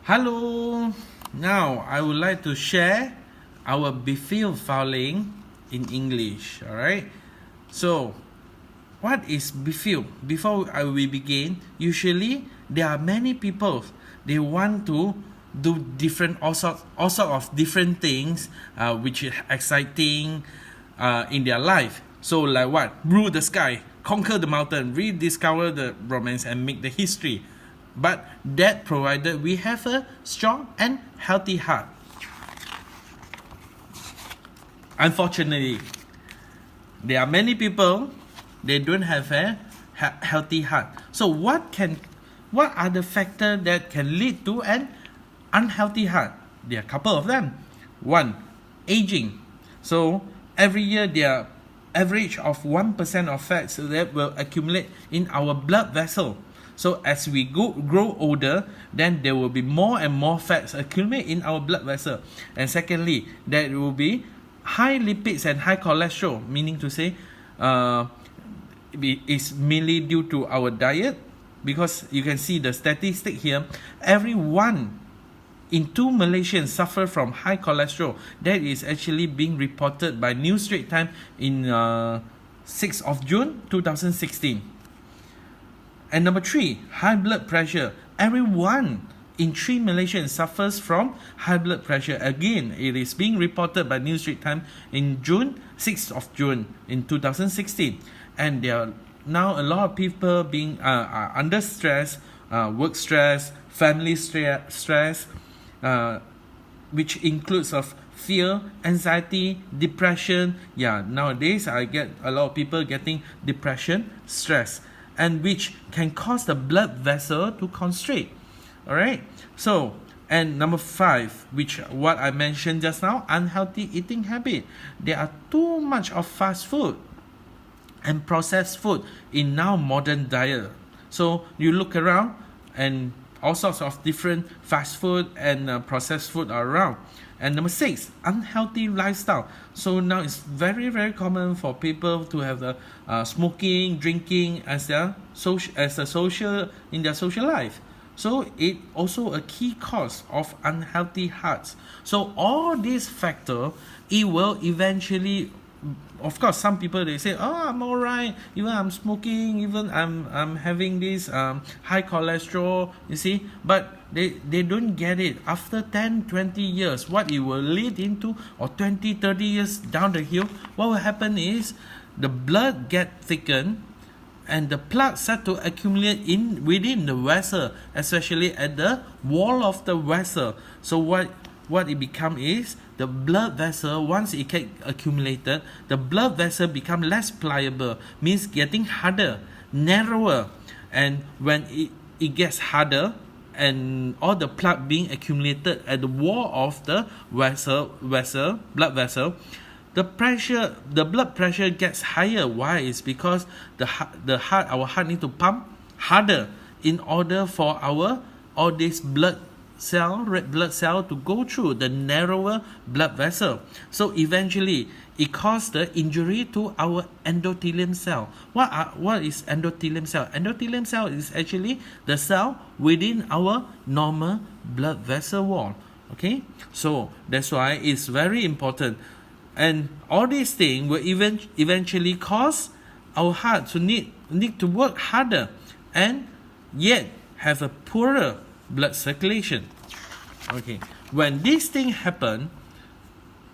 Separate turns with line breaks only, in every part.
Hello, now I would like to share our BEFIL filing in English, alright? So, what is BEFIL? Before we begin, usually there are many people, they want to do all sorts of different things which is exciting in their life. So like what? Rule the sky, conquer the mountain, rediscover the romance and make the history. But that provided we have a strong and healthy heart. Unfortunately, there are many people, they don't have a healthy heart. So what are the factors that can lead to an unhealthy heart? There are a couple of them. One, aging. So every year there are average of 1% of fats that will accumulate in our blood vessel. So as we grow older, then there will be more and more fats accumulate in our blood vessel. And secondly, there will be high lipids and high cholesterol, meaning to say it's mainly due to our diet, because you can see the statistic here, every 1 in 2 Malaysians suffer from high cholesterol. That is actually being reported by New Straits Times in 6th of June 2016. And number 3, high blood pressure. Every 1 in 3 Malaysians suffers from high blood pressure. Again, it is being reported by New Straits Times in 6th of June in 2016. And there are now a lot of people being under stress, work stress, family stress, which includes of fear, anxiety, depression. Yeah, nowadays I get a lot of people getting depression, stress, and which can cause the blood vessel to constrict. Alright, so, and number 5, which what I mentioned just now, unhealthy eating habit. There are too much of fast food and processed food in now modern diet. So you look around and all sorts of different fast food and processed food are around. And number 6, unhealthy lifestyle. So now it's very, very common for people to have smoking, drinking as their social in their social life. So it also a key cause of unhealthy hearts. So all these factors, it will eventually, of course, some people they say, oh, I'm alright, even I'm smoking, even I'm having this high cholesterol, you see, but they don't get it. After 10-20 years, what it will lead into, or 20-30 years down the hill, what will happen is the blood get thickened and the plaque start to accumulate within the vessel, especially at the wall of the vessel. So what it become is the blood vessel, once it get accumulated, the blood vessel become less pliable, means getting harder, narrower. And when it gets harder and all the plaque being accumulated at the wall of the blood vessel, the blood pressure gets higher. Why? It's because our heart need to pump harder in order for all this red blood cell to go through the narrower blood vessel. So eventually it causes the injury to our endothelium cell. What is endothelium cell? Endothelium cell is actually the cell within our normal blood vessel wall. Okay, so that's why it's very important. And all these things will eventually cause our heart to need to work harder and yet have a poorer blood circulation. Okay, when these things happen,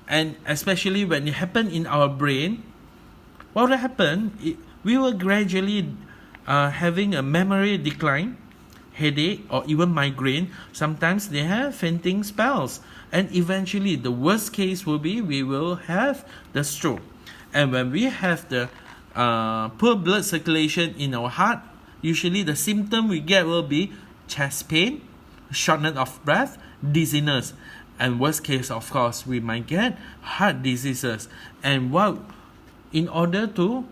and especially when it happen in our brain, what will happen? We will gradually having a memory decline, headache, or even migraine. Sometimes they have fainting spells, and eventually the worst case will be we will have the stroke. And when we have the poor blood circulation in our heart, usually the symptom we get will be chest pain, shortness of breath, dizziness, and worst case, of course, we might get heart diseases. And in order to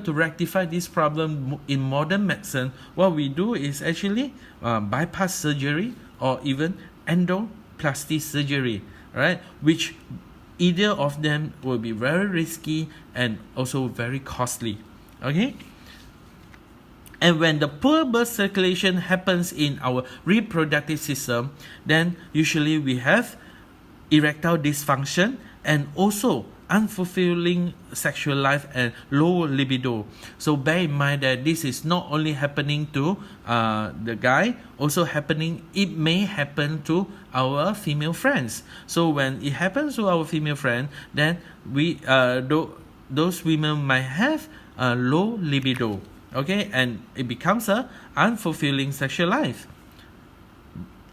rectify this problem in modern medicine, what we do is actually bypass surgery or even endoplasty surgery, right? Which either of them will be very risky and also very costly. Okay. And when the poor blood circulation happens in our reproductive system, then usually we have erectile dysfunction and also unfulfilling sexual life and low libido. So bear in mind that this is not only happening to the guy, also it may happen to our female friends. So when it happens to our female friend, then those women might have a low libido, okay, and it becomes a unfulfilling sexual life.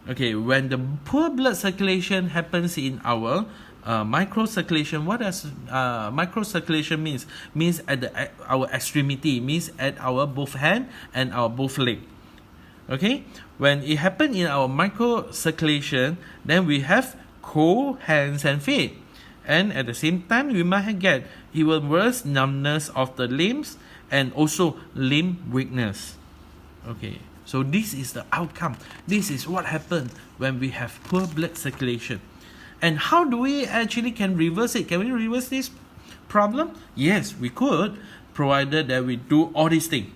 Okay, when the poor blood circulation happens in our microcirculation, what does microcirculation means? Means at our extremity, means at our both hand and our both leg. Okay, when it happens in our microcirculation, then we have cold hands and feet, and at the same time we might get even worse numbness of the limbs and also limb weakness. Okay, so this is the outcome. This is what happens when we have poor blood circulation. And how do we actually can reverse it? Can we reverse this problem? Yes, we could, provided that we do all these things.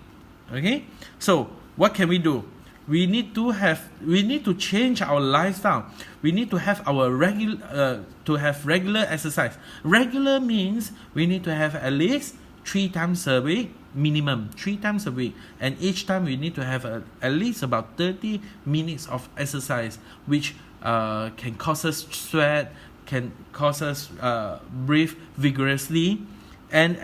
Okay, so what can we do? We need to change our lifestyle. We need to have our regular exercise. Regular means we need to have at least 3 times a week, minimum 3 times a week, and each time we need to have at least about 30 minutes of exercise, which can cause us sweat, can cause us breathe vigorously, and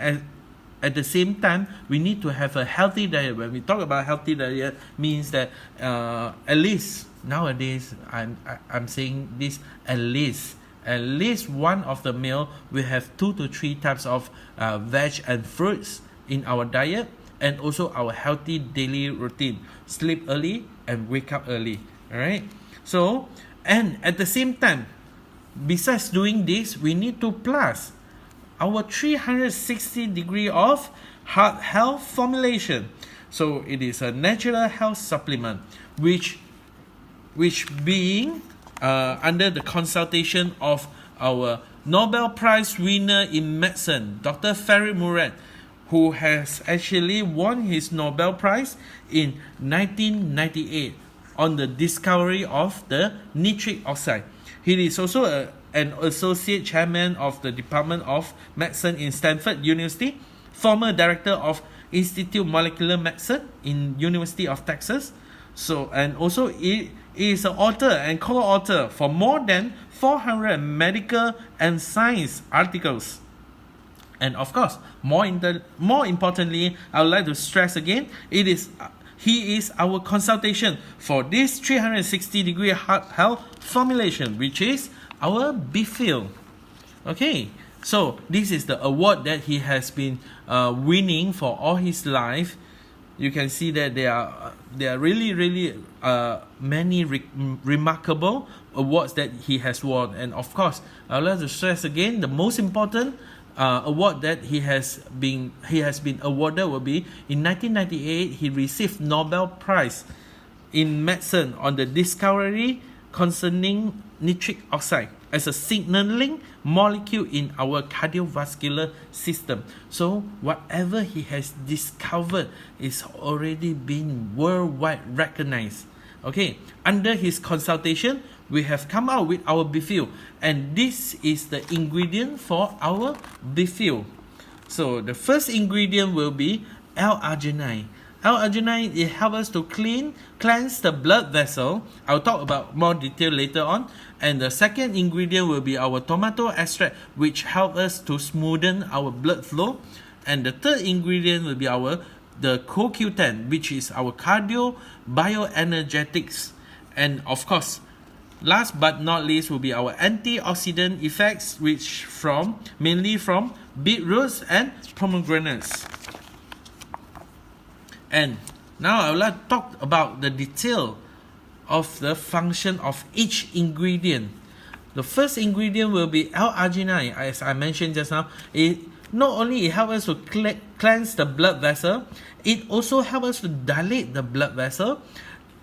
at the same time we need to have a healthy diet. When we talk about healthy diet, means that at least nowadays I'm saying this, at least one of the meal we have 2 to 3 types of veg and fruits in our diet, and also our healthy daily routine: sleep early and wake up early. All right, so, and at the same time, besides doing this, we need to plus our 360 degree of heart health formulation. So it is a natural health supplement which being under the consultation of our Nobel Prize winner in medicine, Dr. Farid Murad, who has actually won his Nobel Prize in 1998 on the discovery of the nitric oxide. He is also an associate chairman of the Department of Medicine in Stanford University, former director of Institute of Molecular Medicine in University of Texas. So, and also he is an author and co-author for more than 400 medical and science articles. And of course, more importantly, I would like to stress again, he is our consultation for this 360 degree heart health formulation, which is our BEFIL. Okay, so this is the award that he has been winning for all his life. You can see that there are really many remarkable awards that he has won. And of course, I would like to stress again, the most important award that he has been awarded will be in 1998. He received Nobel Prize in medicine on the discovery concerning nitric oxide as a signaling molecule in our cardiovascular system. So whatever he has discovered is already been worldwide recognized. Okay, under his consultation, we have come out with our BEFIL, and this is the ingredient for our BEFIL. So the first ingredient will be L-arginine. L-arginine, it helps us to cleanse the blood vessel. I'll talk about more detail later on. And the second ingredient will be our tomato extract, which helps us to smoothen our blood flow. And the third ingredient will be the CoQ10, which is our cardio bioenergetics. And of course, last but not least will be our antioxidant effects, which mainly from beetroots and pomegranates. And now I would like to talk about the detail of the function of each ingredient. The first ingredient will be L-arginine. As I mentioned just now, it not only helps us to cleanse the blood vessel, it also helps us to dilate the blood vessel.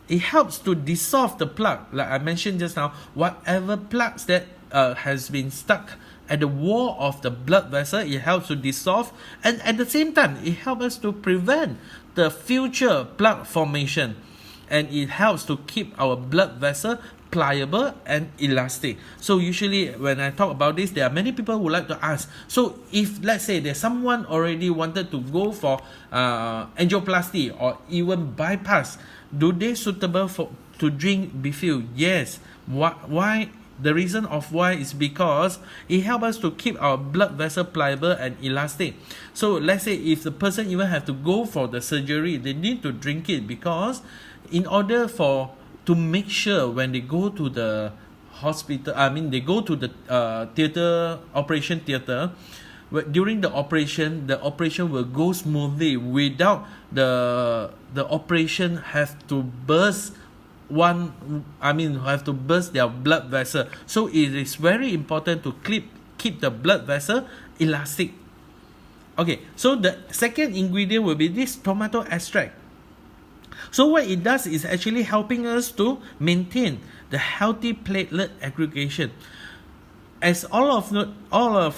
It helps to dissolve the plaque. Like I mentioned just now, whatever plaques that has been stuck at the wall of the blood vessel, it helps to dissolve. And at the same time, it helps us to prevent the future plaque formation, and it helps to keep our blood vessel pliable and elastic. So usually when I talk about this, there are many people who like to ask, so if let's say there's someone already wanted to go for angioplasty or even bypass, do they suitable for to drink BEFIL? Yes. Why? The reason of why is because it helps us to keep our blood vessel pliable and elastic. So let's say if the person even have to go for the surgery, they need to drink it, because in order for to make sure when they go to the hospital, they go to the operation theater, during the operation will go smoothly without the operation have to burst have to burst their blood vessel. So it is very important to keep the blood vessel elastic. Okay, so the second ingredient will be this tomato extract. So what it does is actually helping us to maintain the healthy platelet aggregation. As all of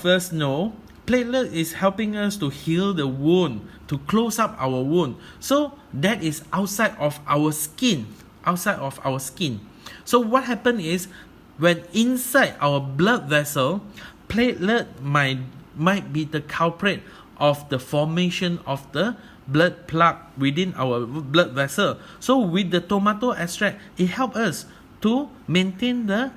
us know, platelet is helping us to heal the wound, to close up our wound. So that is outside of our skin. So what happens is, when inside our blood vessel, platelet might be the culprit of the formation of the blood plaque within our blood vessel. So with the tomato extract, it helps us to maintain the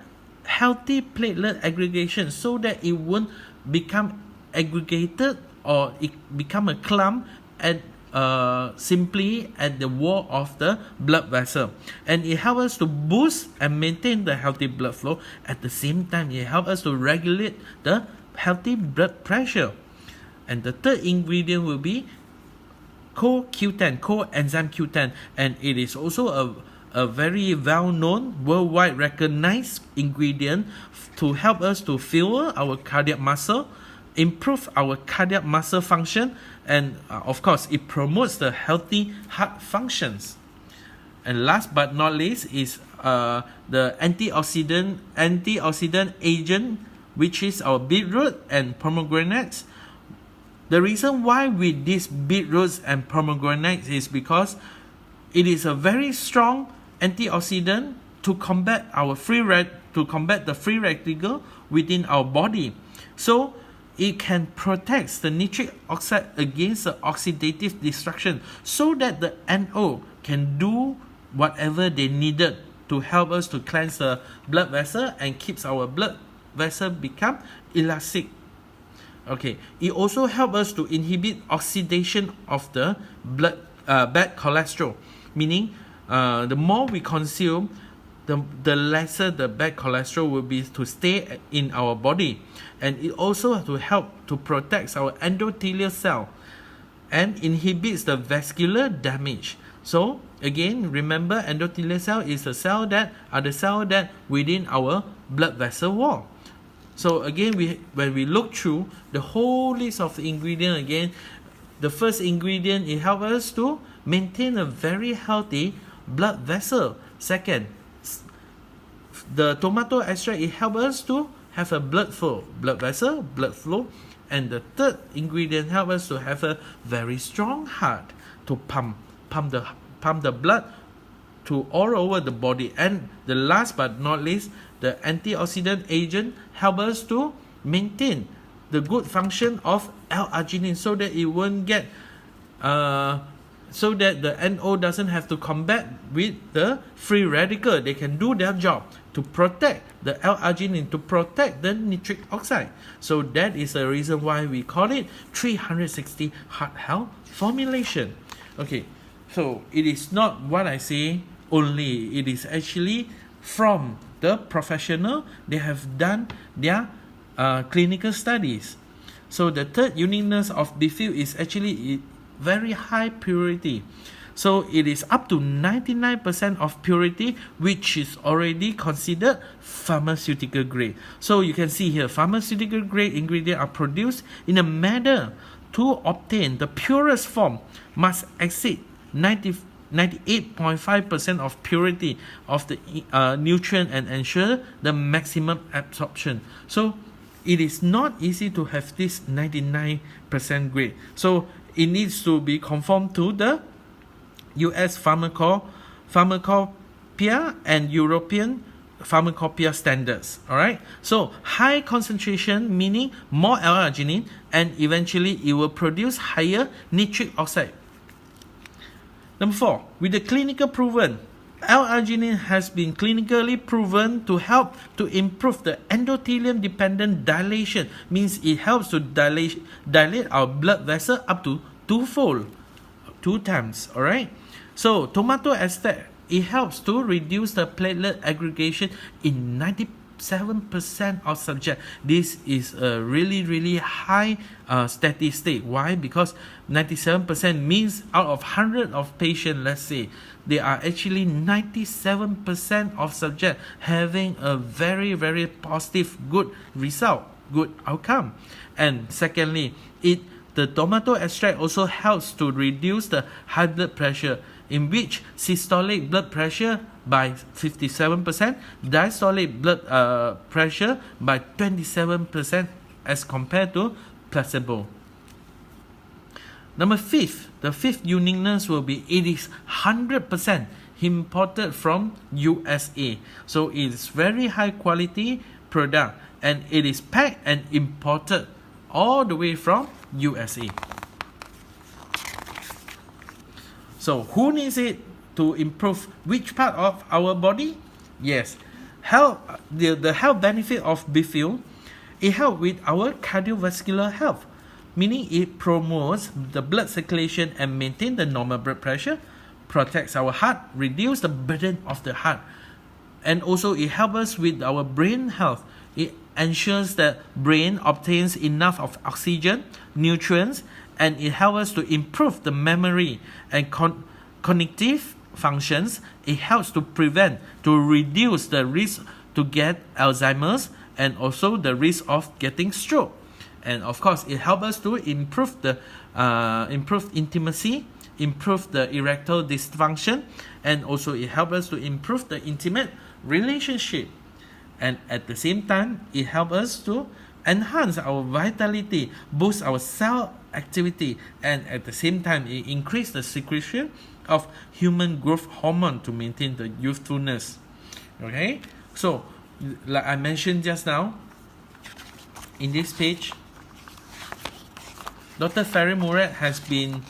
healthy platelet aggregation, so that it won't become aggregated or it become a clump at simply at the wall of the blood vessel. And it helps us to boost and maintain the healthy blood flow. At the same time, it helps us to regulate the healthy blood pressure. And the third ingredient will be coenzyme Q10, and it is also a very well-known, worldwide recognized ingredient to help us to fuel our cardiac muscle, improve our cardiac muscle function, and of course it promotes the healthy heart functions. And last but not least is the antioxidant agent, which is our beetroot and pomegranates. The reason why with these beetroots and pomegranates is because it is a very strong antioxidant to combat the free radical within our body. So it can protect the nitric oxide against the oxidative destruction, so that the NO can do whatever they needed to help us to cleanse the blood vessel and keeps our blood vessel become elastic. Okay, it also helps us to inhibit oxidation of the bad cholesterol, meaning the more we consume, the lesser the bad cholesterol will be to stay in our body. And it also to help to protect our endothelial cell and inhibits the vascular damage. So again, remember, endothelial cell is the cell that within our blood vessel wall. So again, when we look through the whole list of the ingredient again, the first ingredient, it helps us to maintain a very healthy blood vessel. Second, the tomato extract, it helps us to have a blood flow. And the third ingredient helps us to have a very strong heart to pump the blood to all over the body. And the last but not least, the antioxidant agent help us to maintain the good function of L-arginine, so that it won't get so that the NO doesn't have to combat with the free radical. They can do their job to protect the L-arginine, to protect the nitric oxide. So that is the reason why we call it 360 heart health formulation. Okay, so it is not what I say only. It is actually from the professional. They have done their clinical studies. So the third uniqueness of BEFIL is actually very high purity. So it is up to 99% of purity, which is already considered pharmaceutical grade. So you can see here, pharmaceutical grade ingredients are produced in a manner to obtain the purest form must exceed 98.5% of purity of the nutrient and ensure the maximum absorption. So it is not easy to have this 99% grade. So it needs to be conformed to the US pharmacopoeia and European pharmacopoeia standards. All right. So high concentration meaning more L-arginine, and eventually it will produce higher nitric oxide. Number 4, with the clinical proven, L-arginine has been clinically proven to help to improve the endothelium-dependent dilation. Means it helps to dilate our blood vessel up to 2 times. All right. So tomato extract, it helps to reduce the platelet aggregation in 97% of subjects. This is a really high statistic. Why? Because 97% means out of 100 of patients, let's say, there are actually 97% of subjects having a very positive, good result, good outcome. And secondly, the tomato extract also helps to reduce the high blood pressure, in which systolic blood pressure by 57%, diastolic blood pressure by 27% as compared to placebo. Number 5, the fifth uniqueness will be it is 100% imported from USA. So it is very high quality product, and it is packed and imported all the way from USA. So who needs it to improve which part of our body? Yes, the health benefit of BEFIL, it helps with our cardiovascular health, meaning it promotes the blood circulation and maintain the normal blood pressure, protects our heart, reduce the burden of the heart, and also it helps us with our brain health. It ensures that brain obtains enough of oxygen, nutrients, and it helps us to improve the memory and cognitive functions. It helps to reduce the risk to get Alzheimer's and also the risk of getting stroke. And of course, it helps us to improve intimacy, improve the erectile dysfunction, and also it helps us to improve the intimate relationship. And at the same time, it helps us to enhance our vitality, boost our cell activity, and at the same time, it increases the secretion of human growth hormone to maintain the youthfulness. Okay, so like I mentioned just now, in this page, Dr. Ferry Murat has been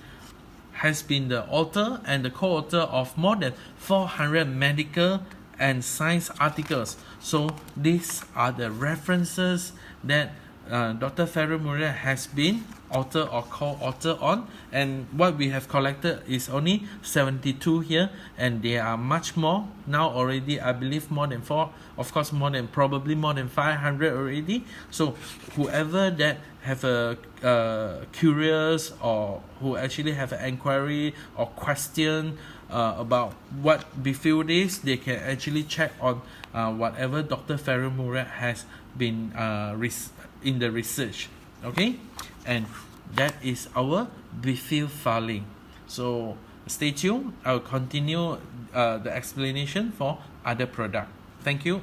the author and the co-author of more than 400 medical and science articles. So these are the references that Dr. Ferry Murat has been author or co-author on, and what we have collected is only 72 here, and there are much more now already. I believe more than 500 already. So whoever that have a curious, or who actually have an inquiry or question about what BEFIL is, they can actually check on whatever Dr. Ferry Murat has been in the research. Okay, and that is our BEFIL filing. So stay tuned. I'll continue the explanation for other product. Thank you.